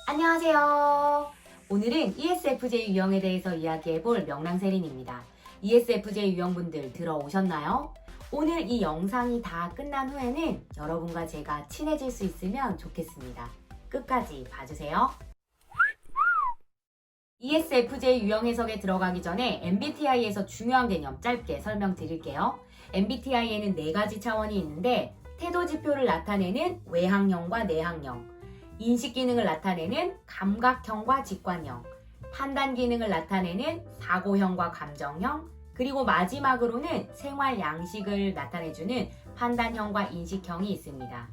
안녕하세요. 오늘은 ESFJ 유형에 대해서 이야기해볼 명랑세린입니다. ESFJ 유형분들 들어오셨나요? 오늘 이 영상이 다 끝난 후에는 여러분과 제가 친해질 수 있으면 좋겠습니다. 끝까지 봐주세요. ESFJ 유형 해석에 들어가기 전에 MBTI에서 중요한 개념 짧게 설명드릴게요. MBTI에는 4가지 차원이 있는데 태도 지표를 나타내는 외향형과 내향형, 인식 기능을 나타내는 감각형과 직관형, 판단 기능을 나타내는 사고형과 감정형, 그리고 마지막으로는 생활 양식을 나타내주는 판단형과 인식형이 있습니다.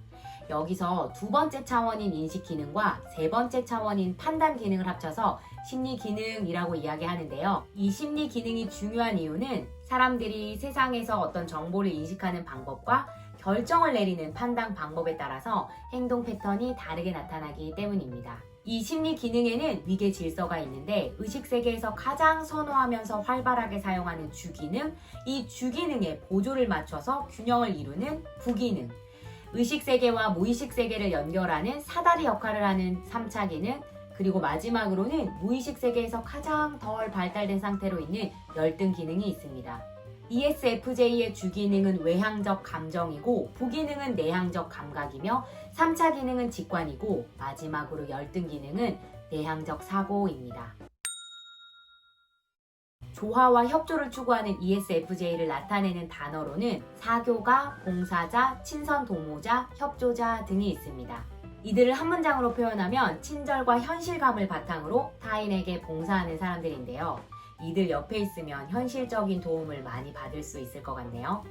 여기서 2번째 차원인 인식 기능과 3번째 차원인 판단 기능을 합쳐서 심리 기능이라고 이야기하는데요. 이 심리 기능이 중요한 이유는 사람들이 세상에서 어떤 정보를 인식하는 방법과 결정을 내리는 판단 방법에 따라서 행동 패턴이 다르게 나타나기 때문입니다. 이 심리 기능에는 위계 질서가 있는데 의식 세계에서 가장 선호하면서 활발하게 사용하는 주기능, 이 주기능에 보조를 맞춰서 균형을 이루는 부기능, 의식 세계와 무의식 세계를 연결하는 사다리 역할을 하는 3차 기능, 그리고 마지막으로는 무의식 세계에서 가장 덜 발달된 상태로 있는 열등 기능이 있습니다. ESFJ의 주기능은 외향적 감정이고 부기능은 내향적 감각이며 3차 기능은 직관이고 마지막으로 열등 기능은 내향적 사고입니다. 조화와 협조를 추구하는 ESFJ를 나타내는 단어로는 사교가, 봉사자, 친선도모자, 협조자 등이 있습니다. 이들을 한 문장으로 표현하면 친절과 현실감을 바탕으로 타인에게 봉사하는 사람들인데요. 이들 옆에 있으면 현실적인 도움을 많이 받을 수 있을 것 같네요.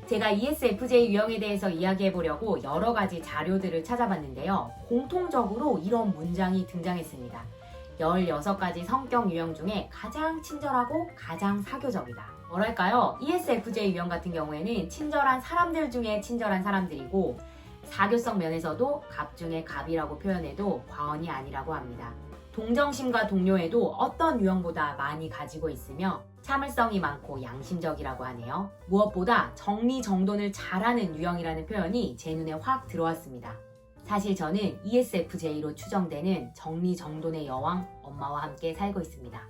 제가 ESFJ 유형에 대해서 이야기해보려고 여러 가지 자료들을 찾아봤는데요. 공통적으로 이런 문장이 등장했습니다. 16가지 성격 유형 중에 가장 친절하고 가장 사교적이다. 뭐랄까요? ESFJ 유형 같은 경우에는 친절한 사람들 중에 친절한 사람들이고 사교성 면에서도 갑 중에 갑이라고 표현해도 과언이 아니라고 합니다. 동정심과 동료애도 어떤 유형보다 많이 가지고 있으며 참을성이 많고 양심적이라고 하네요. 무엇보다 정리정돈을 잘하는 유형이라는 표현이 제 눈에 확 들어왔습니다. 사실 저는 ESFJ로 추정되는 정리정돈의 여왕 엄마와 함께 살고 있습니다.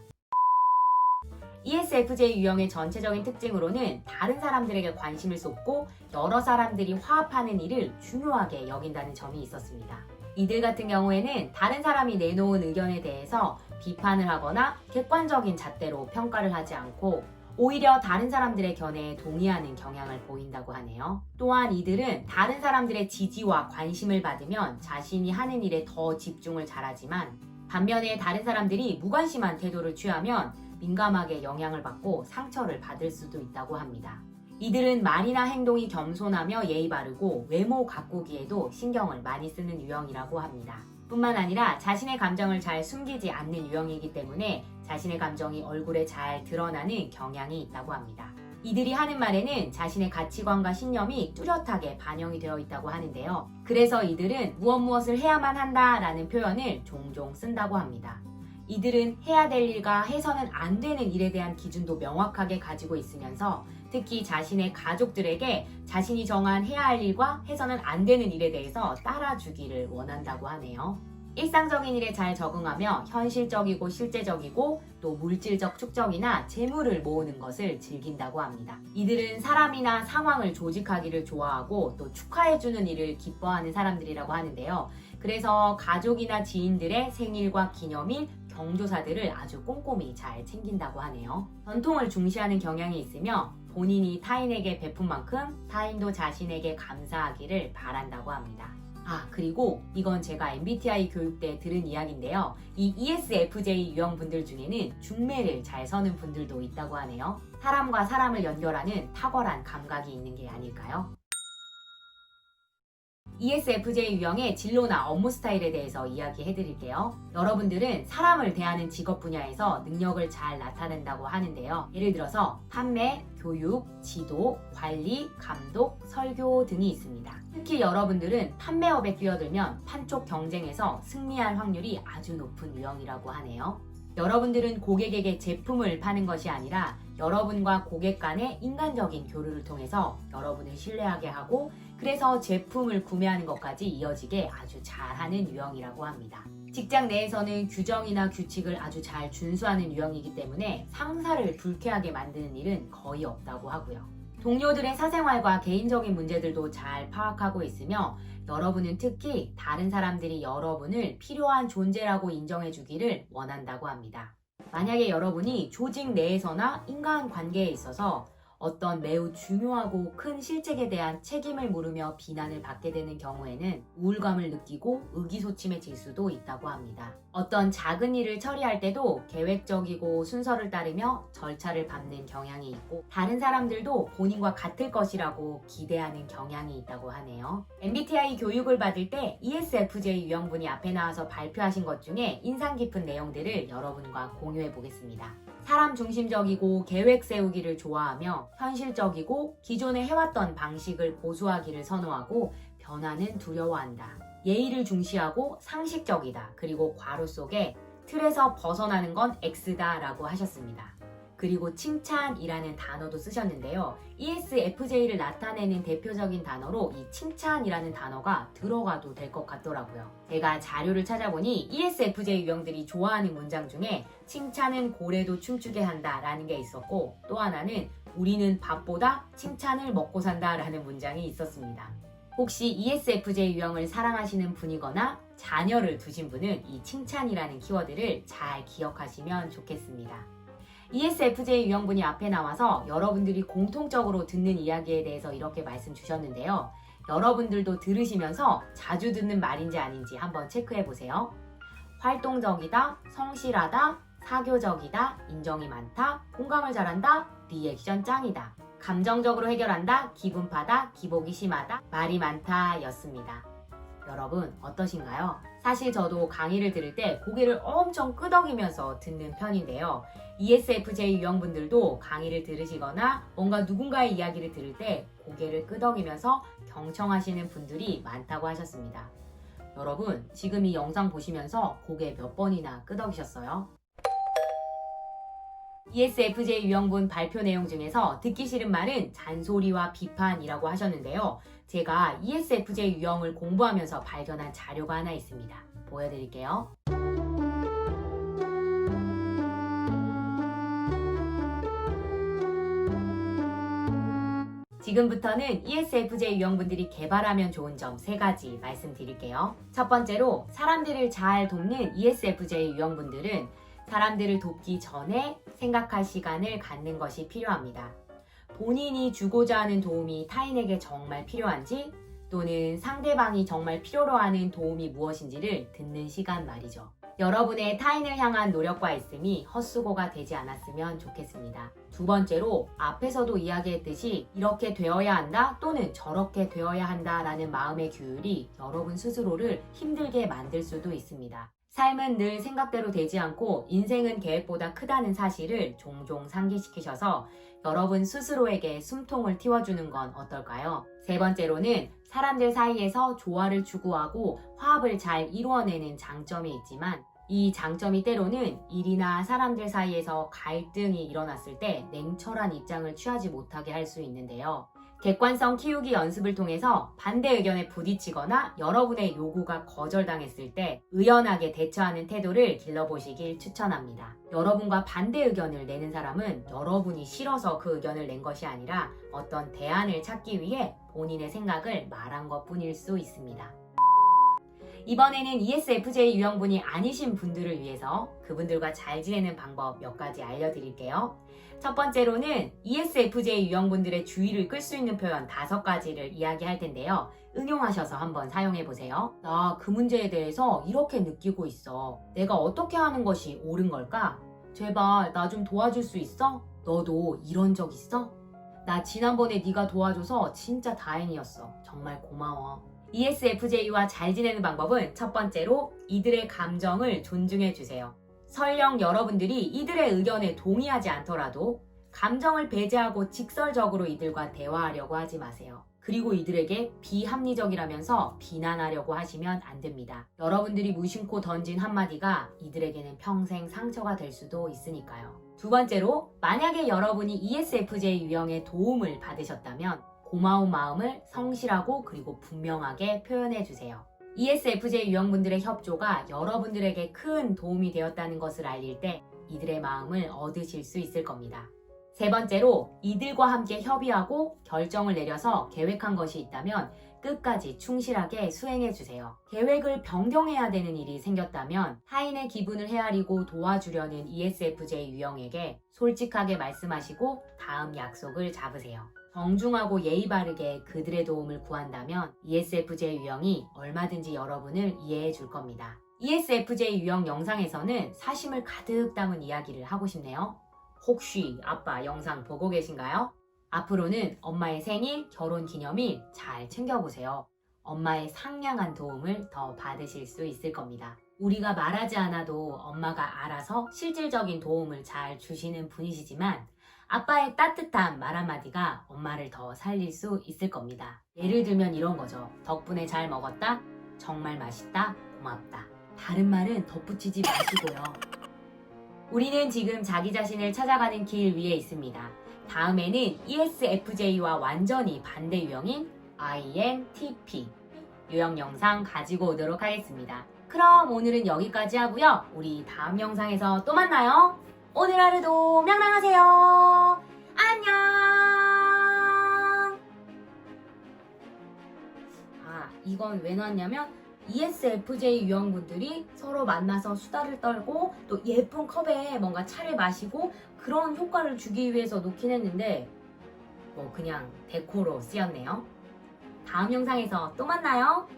ESFJ 유형의 전체적인 특징으로는 다른 사람들에게 관심을 쏟고 여러 사람들이 화합하는 일을 중요하게 여긴다는 점이 있었습니다. 이들 같은 경우에는 다른 사람이 내놓은 의견에 대해서 비판을 하거나 객관적인 잣대로 평가를 하지 않고 오히려 다른 사람들의 견해에 동의하는 경향을 보인다고 하네요. 또한 이들은 다른 사람들의 지지와 관심을 받으면 자신이 하는 일에 더 집중을 잘하지만 반면에 다른 사람들이 무관심한 태도를 취하면 민감하게 영향을 받고 상처를 받을 수도 있다고 합니다. 이들은 말이나 행동이 겸손하며 예의 바르고 외모 가꾸기에도 신경을 많이 쓰는 유형이라고 합니다. 뿐만 아니라 자신의 감정을 잘 숨기지 않는 유형이기 때문에 자신의 감정이 얼굴에 잘 드러나는 경향이 있다고 합니다. 이들이 하는 말에는 자신의 가치관과 신념이 뚜렷하게 반영이 되어 있다고 하는데요. 그래서 이들은 무엇을 해야만 한다라는 표현을 종종 쓴다고 합니다. 이들은 해야 될 일과 해서는 안 되는 일에 대한 기준도 명확하게 가지고 있으면서 특히 자신의 가족들에게 자신이 정한 해야 할 일과 해서는 안 되는 일에 대해서 따라주기를 원한다고 하네요. 일상적인 일에 잘 적응하며 현실적이고 실제적이고 또 물질적 축적이나 재물을 모으는 것을 즐긴다고 합니다. 이들은 사람이나 상황을 조직하기를 좋아하고 또 축하해주는 일을 기뻐하는 사람들이라고 하는데요. 그래서 가족이나 지인들의 생일과 기념일, 경조사들을 아주 꼼꼼히 잘 챙긴다고 하네요. 전통을 중시하는 경향이 있으며 본인이 타인에게 베푼 만큼 타인도 자신에게 감사하기를 바란다고 합니다. 그리고 이건 제가 MBTI 교육 때 들은 이야기인데요. 이 ESFJ 유형분들 중에는 중매를 잘 서는 분들도 있다고 하네요. 사람과 사람을 연결하는 탁월한 감각이 있는 게 아닐까요? ESFJ 유형의 진로나 업무 스타일에 대해서 이야기해 드릴게요. 여러분들은 사람을 대하는 직업 분야에서 능력을 잘 나타낸다고 하는데요. 예를 들어서 판매, 교육, 지도, 관리, 감독, 설교 등이 있습니다. 특히 여러분들은 판매업에 뛰어들면 판촉 경쟁에서 승리할 확률이 아주 높은 유형이라고 하네요. 여러분들은 고객에게 제품을 파는 것이 아니라 여러분과 고객 간의 인간적인 교류를 통해서 여러분을 신뢰하게 하고 그래서 제품을 구매하는 것까지 이어지게 아주 잘하는 유형이라고 합니다. 직장 내에서는 규정이나 규칙을 아주 잘 준수하는 유형이기 때문에 상사를 불쾌하게 만드는 일은 거의 없다고 하고요. 동료들의 사생활과 개인적인 문제들도 잘 파악하고 있으며 여러분은 특히 다른 사람들이 여러분을 필요한 존재라고 인정해 주기를 원한다고 합니다. 만약에 여러분이 조직 내에서나 인간관계에 있어서 어떤 매우 중요하고 큰 실책에 대한 책임을 물으며 비난을 받게 되는 경우에는 우울감을 느끼고 의기소침해질 수도 있다고 합니다. 어떤 작은 일을 처리할 때도 계획적이고 순서를 따르며 절차를 밟는 경향이 있고 다른 사람들도 본인과 같을 것이라고 기대하는 경향이 있다고 하네요. MBTI 교육을 받을 때 ESFJ 유형분이 앞에 나와서 발표하신 것 중에 인상 깊은 내용들을 여러분과 공유해 보겠습니다. 사람 중심적이고 계획 세우기를 좋아하며 현실적이고 기존에 해왔던 방식을 고수하기를 선호하고 변화는 두려워한다. 예의를 중시하고 상식적이다. 그리고 괄호 속에 틀에서 벗어나는 건 X다 라고 하셨습니다. 그리고 칭찬이라는 단어도 쓰셨는데요. ESFJ를 나타내는 대표적인 단어로 이 칭찬이라는 단어가 들어가도 될 것 같더라고요. 제가 자료를 찾아보니 ESFJ 유형들이 좋아하는 문장 중에 칭찬은 고래도 춤추게 한다 라는 게 있었고 또 하나는 우리는 밥보다 칭찬을 먹고 산다 라는 문장이 있었습니다. 혹시 ESFJ 유형을 사랑하시는 분이거나 자녀를 두신 분은 이 칭찬이라는 키워드를 잘 기억하시면 좋겠습니다. ESFJ 유형분이 앞에 나와서 여러분들이 공통적으로 듣는 이야기에 대해서 이렇게 말씀 주셨는데요. 여러분들도 들으시면서 자주 듣는 말인지 아닌지 한번 체크해 보세요. 활동적이다, 성실하다, 사교적이다, 인정이 많다, 공감을 잘한다, 리액션 짱이다. 감정적으로 해결한다, 기분파다, 기복이 심하다, 말이 많다 였습니다. 여러분 어떠신가요? 사실 저도 강의를 들을 때 고개를 엄청 끄덕이면서 듣는 편인데요. ESFJ 유형분들도 강의를 들으시거나 뭔가 누군가의 이야기를 들을 때 고개를 끄덕이면서 경청하시는 분들이 많다고 하셨습니다. 여러분 지금 이 영상 보시면서 고개 몇 번이나 끄덕이셨어요? ESFJ 유형분 발표 내용 중에서 듣기 싫은 말은 잔소리와 비판이라고 하셨는데요. 제가 ESFJ 유형을 공부하면서 발견한 자료가 하나 있습니다. 보여드릴게요. 지금부터는 ESFJ 유형분들이 개발하면 좋은 점 3가지 말씀드릴게요. 첫 번째로 사람들을 잘 돕는 ESFJ 유형분들은 사람들을 돕기 전에 생각할 시간을 갖는 것이 필요합니다. 본인이 주고자 하는 도움이 타인에게 정말 필요한지 또는 상대방이 정말 필요로 하는 도움이 무엇인지를 듣는 시간 말이죠. 여러분의 타인을 향한 노력과 있음이 헛수고가 되지 않았으면 좋겠습니다. 두 번째로 앞에서도 이야기했듯이 이렇게 되어야 한다 또는 저렇게 되어야 한다라는 마음의 규율이 여러분 스스로를 힘들게 만들 수도 있습니다. 삶은 늘 생각대로 되지 않고 인생은 계획보다 크다는 사실을 종종 상기시키셔서 여러분 스스로에게 숨통을 틔워주는 건 어떨까요? 세 번째로는 사람들 사이에서 조화를 추구하고 화합을 잘 이루어내는 장점이 있지만 이 장점이 때로는 일이나 사람들 사이에서 갈등이 일어났을 때 냉철한 입장을 취하지 못하게 할 수 있는데요. 객관성 키우기 연습을 통해서 반대 의견에 부딪히거나 여러분의 요구가 거절당했을 때 의연하게 대처하는 태도를 길러보시길 추천합니다. 여러분과 반대 의견을 내는 사람은 여러분이 싫어서 그 의견을 낸 것이 아니라 어떤 대안을 찾기 위해 본인의 생각을 말한 것뿐일 수 있습니다. 이번에는 ESFJ 유형분이 아니신 분들을 위해서 그분들과 잘 지내는 방법 몇 가지 알려드릴게요. 첫 번째로는 ESFJ 유형분들의 주의를 끌 수 있는 표현 5가지를 이야기할 텐데요. 응용하셔서 한번 사용해보세요. 나 그 문제에 대해서 이렇게 느끼고 있어. 내가 어떻게 하는 것이 옳은 걸까? 제발 나 좀 도와줄 수 있어? 너도 이런 적 있어? 나 지난번에 네가 도와줘서 진짜 다행이었어. 정말 고마워. ESFJ와 잘 지내는 방법은 첫 번째로 이들의 감정을 존중해주세요. 설령 여러분들이 이들의 의견에 동의하지 않더라도 감정을 배제하고 직설적으로 이들과 대화하려고 하지 마세요. 그리고 이들에게 비합리적이라면서 비난하려고 하시면 안 됩니다. 여러분들이 무심코 던진 한마디가 이들에게는 평생 상처가 될 수도 있으니까요. 두 번째로, 만약에 여러분이 ESFJ 유형의 도움을 받으셨다면 고마운 마음을 성실하고 그리고 분명하게 표현해 주세요. ESFJ 유형분들의 협조가 여러분들에게 큰 도움이 되었다는 것을 알릴 때 이들의 마음을 얻으실 수 있을 겁니다. 세 번째로, 이들과 함께 협의하고 결정을 내려서 계획한 것이 있다면 끝까지 충실하게 수행해 주세요. 계획을 변경해야 되는 일이 생겼다면 타인의 기분을 헤아리고 도와주려는 ESFJ 유형에게 솔직하게 말씀하시고 다음 약속을 잡으세요. 정중하고 예의 바르게 그들의 도움을 구한다면 ESFJ 유형이 얼마든지 여러분을 이해해 줄 겁니다. ESFJ 유형 영상에서는 사심을 가득 담은 이야기를 하고 싶네요. 혹시 아빠 영상 보고 계신가요? 앞으로는 엄마의 생일, 결혼 기념일 잘 챙겨보세요. 엄마의 상냥한 도움을 더 받으실 수 있을 겁니다. 우리가 말하지 않아도 엄마가 알아서 실질적인 도움을 잘 주시는 분이시지만 아빠의 따뜻한 말 한마디가 엄마를 더 살릴 수 있을 겁니다. 예를 들면 이런 거죠. 덕분에 잘 먹었다. 정말 맛있다. 고맙다. 다른 말은 덧붙이지 마시고요. 우리는 지금 자기 자신을 찾아가는 길 위에 있습니다. 다음에는 ESFJ와 완전히 반대 유형인 INTP 유형 영상 가지고 오도록 하겠습니다. 그럼 오늘은 여기까지 하고요. 우리 다음 영상에서 또 만나요. 오늘 하루도 명랑하세요. 안녕. 이건 왜 놨냐면 ESFJ 유형분들이 서로 만나서 수다를 떨고 또 예쁜 컵에 뭔가 차를 마시고 그런 효과를 주기 위해서 놓긴 했는데 그냥 데코로 쓰였네요. 다음 영상에서 또 만나요.